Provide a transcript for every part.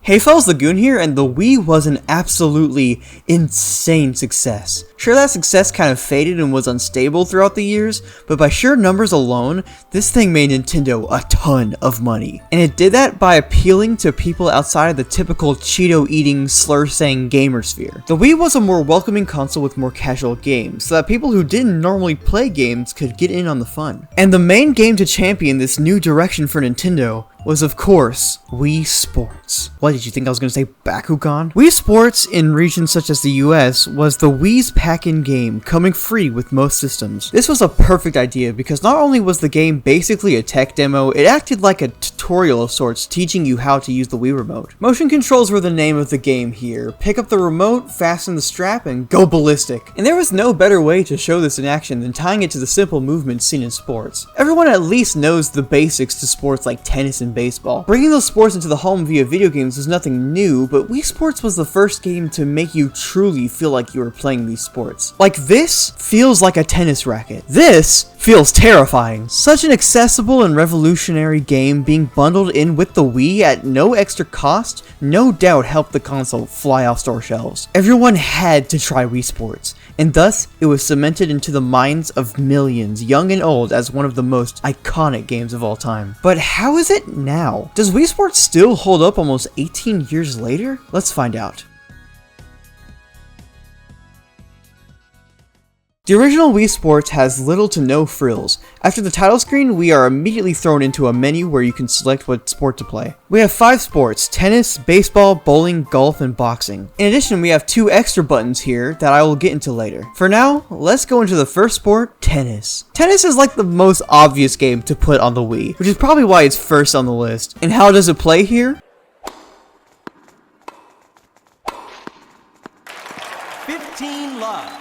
Hey fellas, Lagoon here, and the Wii was an absolutely insane success. Sure, that success kind of faded and was unstable throughout the years, but by sheer numbers alone, this thing made Nintendo a ton of money. And it did that by appealing to people outside of the typical Cheeto-eating, slur-saying gamer sphere. The Wii was a more welcoming console with more casual games, so that people who didn't normally play games could get in on the fun. And the main game to champion this new direction for Nintendo was, of course, Wii Sports. What, did you think I was going to say Bakugan? Wii Sports, in regions such as the US, was the Wii's pack-in game, coming free with most systems. This was a perfect idea because not only was the game basically a tech demo, it acted like a tutorial of sorts, teaching you how to use the Wii remote. Motion controls were the name of the game here. Pick up the remote, fasten the strap, and go ballistic. And there was no better way to show this in action than tying it to the simple movements seen in sports. Everyone at least knows the basics to sports like tennis and baseball. Bringing those sports into the home via video games was nothing new, but Wii Sports was the first game to make you truly feel like you were playing these sports. Like, this feels like a tennis racket. This feels terrifying. Such an accessible and revolutionary game being bundled in with the Wii at no extra cost, no doubt helped the console fly off store shelves. Everyone had to try Wii Sports, and thus it was cemented into the minds of millions, young and old, as one of the most iconic games of all time. But how is it now? Does Wii Sports still hold up almost 18 years later? Let's find out. The original Wii Sports has little to no frills. After the title screen, we are immediately thrown into a menu where you can select what sport to play. We have 5 sports: tennis, baseball, bowling, golf, and boxing. In addition, we have 2 extra buttons here that I will get into later. For now, let's go into the first sport, tennis. Tennis is like the most obvious game to put on the Wii, which is probably why it's first on the list. And how does it play here? 15 love.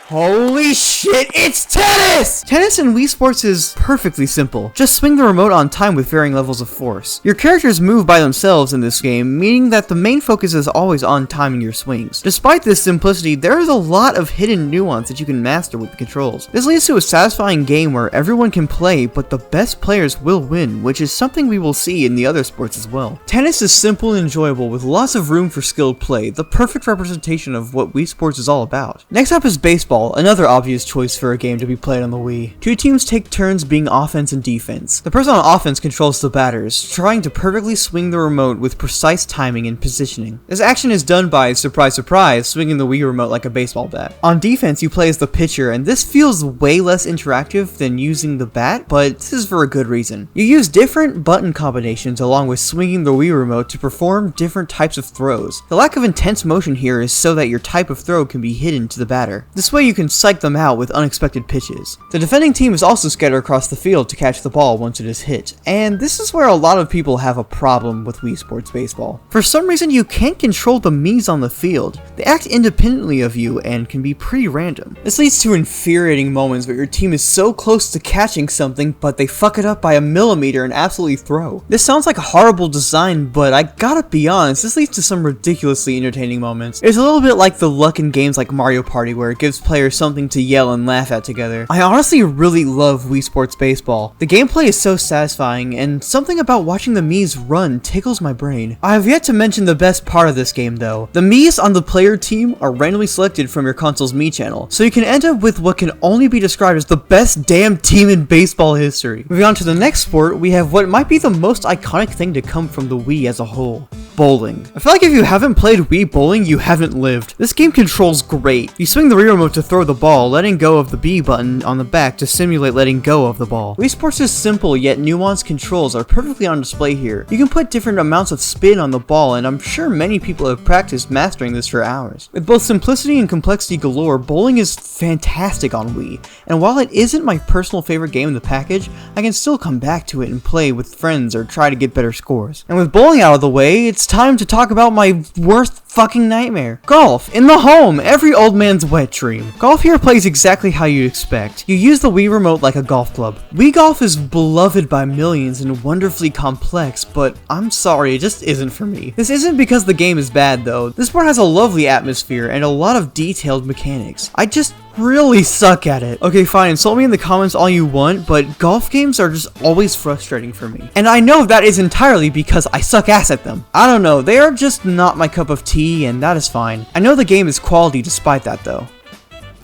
Holy shit, it's tennis! Tennis in Wii Sports is perfectly simple. Just swing the remote on time with varying levels of force. Your characters move by themselves in this game, meaning that the main focus is always on timing your swings. Despite this simplicity, there is a lot of hidden nuance that you can master with the controls. This leads to a satisfying game where everyone can play, but the best players will win, which is something we will see in the other sports as well. Tennis is simple and enjoyable with lots of room for skilled play, the perfect representation of what Wii Sports is all about. Next up is baseball. Another obvious choice for a game to be played on the Wii. 2 teams take turns being offense and defense. The person on offense controls the batters, trying to perfectly swing the remote with precise timing and positioning. This action is done by, surprise surprise, swinging the Wii remote like a baseball bat. On defense, you play as the pitcher, and this feels way less interactive than using the bat, but this is for a good reason. You use different button combinations along with swinging the Wii remote to perform different types of throws. The lack of intense motion here is so that your type of throw can be hidden to the batter. This way you can psych them out with unexpected pitches. The defending team is also scattered across the field to catch the ball once it is hit, and this is where a lot of people have a problem with Wii Sports Baseball. For some reason, you can't control the Miis on the field. They act independently of you and can be pretty random. This leads to infuriating moments where your team is so close to catching something, but they fuck it up by a millimeter and absolutely throw. This sounds like a horrible design, but I gotta be honest, this leads to some ridiculously entertaining moments. It's a little bit like the luck in games like Mario Party, where it gives players something to yell and laugh at together. I honestly really love Wii Sports Baseball. The gameplay is so satisfying, and something about watching the Miis run tickles my brain. I have yet to mention the best part of this game though. The Miis on the player team are randomly selected from your console's Mii channel, so you can end up with what can only be described as the best damn team in baseball history. Moving on to the next sport, we have what might be the most iconic thing to come from the Wii as a whole: bowling. I feel like if you haven't played Wii Bowling, you haven't lived. This game controls great. You swing the Wii remote to throw the ball, letting go of the B button on the back to simulate letting go of the ball. Wii Sports' simple yet nuanced controls are perfectly on display here. You can put different amounts of spin on the ball, and I'm sure many people have practiced mastering this for hours. With both simplicity and complexity galore, bowling is fantastic on Wii, and while it isn't my personal favorite game in the package, I can still come back to it and play with friends or try to get better scores. And with bowling out of the way, it's time to talk about my worst fucking nightmare: golf in the home, every old man's wet dream. Golf here plays exactly how you'd expect. You use the Wii remote like a golf club. Wii Golf is beloved by millions and wonderfully complex, but I'm sorry, it just isn't for me. This isn't because the game is bad though. This sport has a lovely atmosphere and a lot of detailed mechanics. I just really suck at it. Okay, fine, insult me in the comments all you want, but golf games are just always frustrating for me. And I know that is entirely because I suck ass at them. I don't know, they are just not my cup of tea, and that is fine. I know the game is quality despite that though.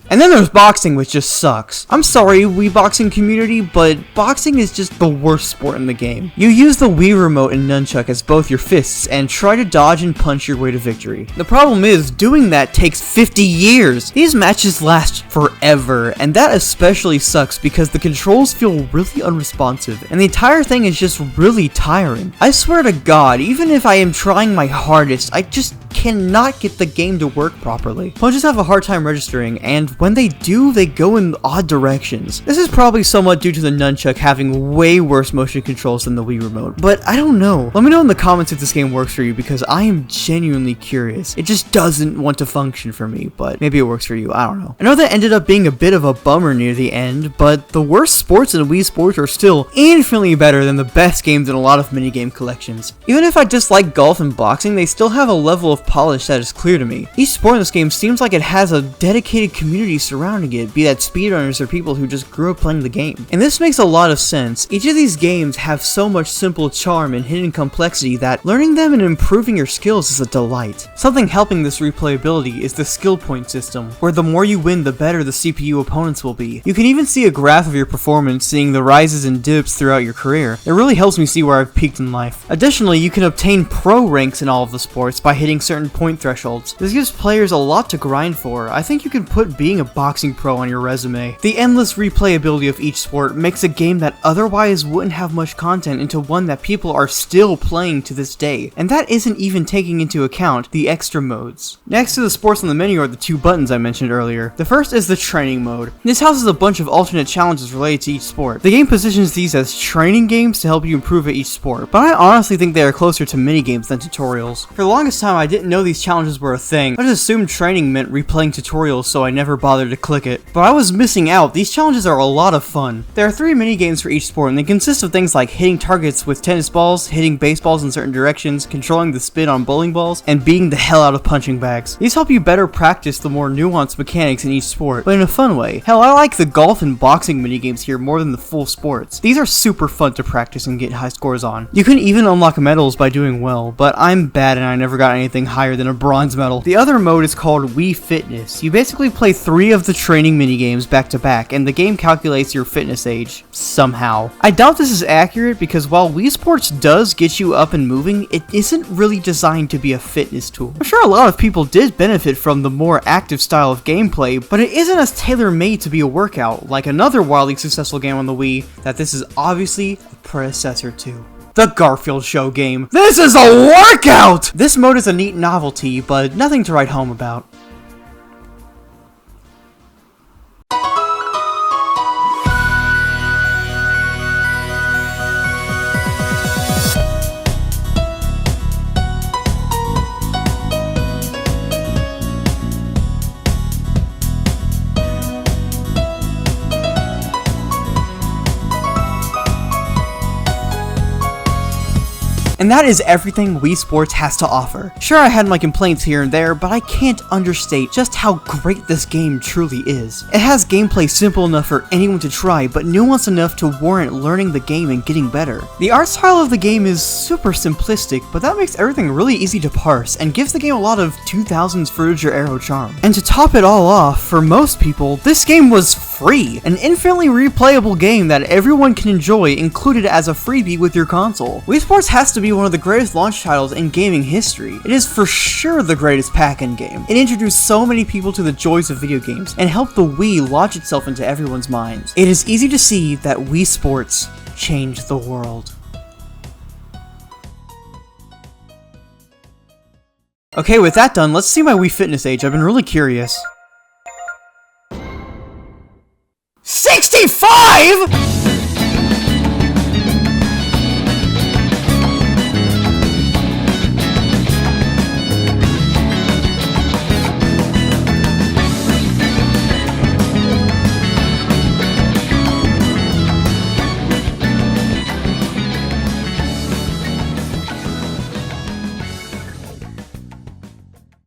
And then there's boxing, which just sucks. I'm sorry, Wii boxing community, but boxing is just the worst sport in the game. You use the Wii remote and nunchuck as both your fists and try to dodge and punch your way to victory. The problem is, doing that takes 50 years. These matches last forever, and that especially sucks because the controls feel really unresponsive, and the entire thing is just really tiring. I swear to God, even if I am trying my hardest, I just cannot get the game to work properly. Punches have a hard time registering, and when they do, they go in odd directions. This is probably somewhat due to the nunchuck having way worse motion controls than the Wii remote, but I don't know. Let me know in the comments if this game works for you because I am genuinely curious. It just doesn't want to function for me, but maybe it works for you, I don't know. I know that ended up being a bit of a bummer near the end, but the worst sports in Wii Sports are still infinitely better than the best games in a lot of minigame collections. Even if I dislike golf and boxing, they still have a level of polish that is clear to me. Each sport in this game seems like it has a dedicated community surrounding it, be that speedrunners or people who just grew up playing the game. And this makes a lot of sense. Each of these games have so much simple charm and hidden complexity that learning them and improving your skills is a delight. Something helping this replayability is the skill point system, where the more you win, the better the CPU opponents will be. You can even see a graph of your performance, seeing the rises and dips throughout your career. It really helps me see where I've peaked in life. Additionally, you can obtain pro ranks in all of the sports by hitting certain point thresholds. This gives players a lot to grind for. I think you can put being a boxing pro on your resume. The endless replayability of each sport makes a game that otherwise wouldn't have much content into one that people are still playing to this day, and that isn't even taking into account the extra modes. Next to the sports on the menu are the two buttons I mentioned earlier. The first is the training mode. This houses a bunch of alternate challenges related to each sport. The game positions these as training games to help you improve at each sport, but I honestly think they are closer to minigames than tutorials. For the longest time I didn't know these challenges were a thing. I just assumed training meant replaying tutorials, so I never bothered to click it. But I was missing out. These challenges are a lot of fun. There are 3 minigames for each sport, and they consist of things like hitting targets with tennis balls, hitting baseballs in certain directions, controlling the spin on bowling balls, and beating the hell out of punching bags. These help you better practice the more nuanced mechanics in each sport, but in a fun way. Hell, I like the golf and boxing minigames here more than the full sports. These are super fun to practice and get high scores on. You can even unlock medals by doing well, but I'm bad and I never got anything higher than a bronze medal. The other mode is called Wii Fitness. You basically play 3 of the training minigames back to back, and the game calculates your fitness age, somehow. I doubt this is accurate because while Wii Sports does get you up and moving, it isn't really designed to be a fitness tool. I'm sure a lot of people did benefit from the more active style of gameplay, but it isn't as tailor-made to be a workout, like another wildly successful game on the Wii that this is obviously a predecessor to. The Garfield Show game. This is a workout! This mode is a neat novelty, but nothing to write home about. And that is everything Wii Sports has to offer. Sure, I had my complaints here and there, but I can't understate just how great this game truly is. It has gameplay simple enough for anyone to try, but nuanced enough to warrant learning the game and getting better. The art style of the game is super simplistic, but that makes everything really easy to parse and gives the game a lot of 2000s Fruiter Arrow charm. And to top it all off, for most people, this game was free. An infinitely replayable game that everyone can enjoy, included as a freebie with your console. Wii Sports has to be one of the greatest launch titles in gaming history. It is for sure the greatest pack-in game. It introduced so many people to the joys of video games and helped the Wii launch itself into everyone's minds. It is easy to see that Wii Sports changed the world. Okay, with that done, let's see my Wii Fitness age. I've been really curious. 65?!